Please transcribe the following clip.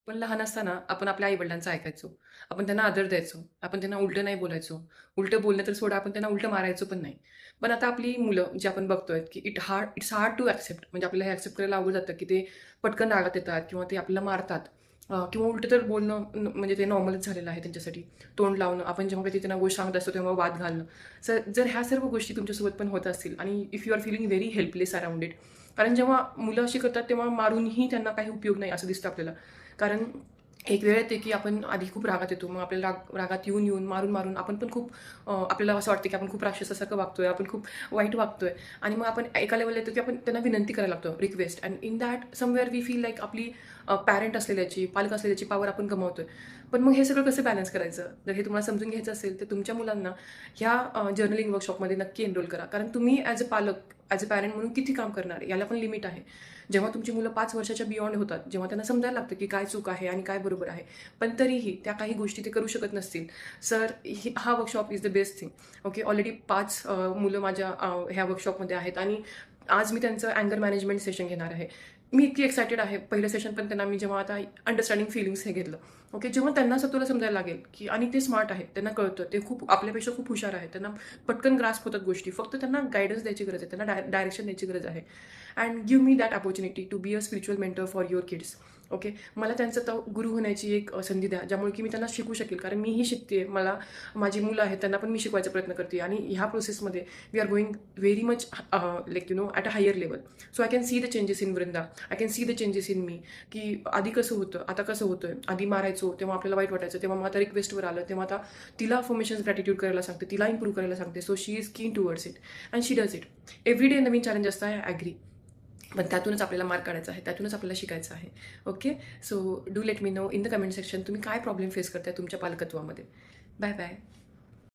पण लहान असताना आपण आपल्या आई-वडिलांचं ऐकायचो. आपण त्यांना आदर द्यायचो. आपण त्यांना उलटं नाही बोलायचो. उलटं बोलणं तर सोडा, आपण त्यांना उलटं मारायचो पण नाही. पण आता आपली मुलं जी आपण बघतोय, की इट्स हार्ड टू एक्सेप्ट म्हणजे आपल्याला हे एक्सेप्ट करायला अवघड जातं, की ते पटकन रागात येतात किंवा ते आपल्याला मारतात. किंवा उलटं तर बोलणं म्हणजे ते नॉर्मलच झालेलं आहे त्यांच्यासाठी. तोंड लावणं, आपण जेव्हा कधी त्यांना गोष्ट सांगत असतो तेव्हा वाद घालणं. जर ह्या सर्व गोष्टी तुमच्यासोबत पण होत असतील आणि if you are feeling very helpless around it, कारण जेव्हा मुलं अशी करतात तेव्हा मारूनही त्यांना काही उपयोग नाही असं दिसतं आपल्याला. कारण एक वेळ येते की आपण आधी खूप रागात येतो. मग आपल्याला रागात येऊन मारून आपण पण खूप आपल्याला असं वाटतं की आपण खूप राक्षसासारखं वागतोय, आपण खूप वाईट वागतोय आणि मग आपण एका लेव्हलला येतो की आपण त्यांना विनंती करायला लागतो, request, and in that somewhere we feel like आपली पॅरेंट असलेल्याची, पालक असलेल्याची पॉवर आपण गमावतोय. पण मग हे सगळं कसं बॅलन्स करायचं? जर हे तुम्हाला समजून घ्यायचं असेल, तर तुमच्या मुलांना ह्या जर्नलिंग वर्कशॉपमध्ये नक्की एनरोल करा. कारण तुम्ही ॲज अ पालक, ॲज अ पॅरेंट म्हणून किती काम करणार आहे? याला पण लिमिट आहे. जेव्हा तुमची मुलं 5 वर्षाच्या बियॉन्ड होतात, जेव्हा त्यांना समजायला लागतं की काय चूक आहे आणि काय बरोबर आहे, पण तरीही त्या काही गोष्टी ते करू शकत नसतील, सर हा workshop is the best thing. Okay, already 5 मुलं माझ्या ह्या वर्कशॉपमध्ये आहेत आणि आज मी त्यांचं अँगर मॅनेजमेंट सेशन घेणार आहे. मी इतकी एक्सायटेड आहे. पहिलं सेशन पण त्यांना मी जेव्हा आता अंडरस्टँडिंग फीलिंग्स हे घेतलं. ओके, जेव्हा त्यांना स्वतःला समजायला लागेल की आणि ते स्मार्ट आहेत, त्यांना कळतं, ते खूप आपल्यापेक्षा खूप हुशार आहेत, त्यांना पटकन ग्रास्प होतात गोष्टी. फक्त त्यांना गाईडन्स द्यायची गरज आहे, त्यांना डायरेक्शन द्यायची गरज आहे. And give me that opportunity to be a spiritual mentor for your kids. Okay, मला त्यांचं गुरु होण्याची एक संधी द्या, ज्यामुळे की मी त्यांना शिकू शकेल. कारण मीही शिकते, मला माझी मुलं आहेत, त्यांना पण मी शिकवायचा प्रयत्न करते आणि ह्या प्रोसेसमध्ये we are going very much like at a higher level. So I can see the changes in Vrinda, I can see the changes in me, की आधी कसं होतं, आता कसं होतंय. आधी मारायचो तेव्हा आपल्याला वाईट वाटायचं, तेव्हा मग आता रिक्वेस्टवर आलं तेव्हा आता तिला फॉर्मेशन्स ग्रॅटिट्यूड करायला सांगते, तिला इम्प्रूव्ह करायला सांगते. So she is keen towards it and she does it. Every day Naveen challenge असतं, आय ॲग्री. पण त्यातूनच आपल्याला मार्क काढायचा आहे, त्यातूनच आपल्याला शिकायचं आहे. Okay, so do let me know in the comment section तुम्ही काय प्रॉब्लेम फेस करताय तुमच्या पालकत्वामध्ये. Bye bye.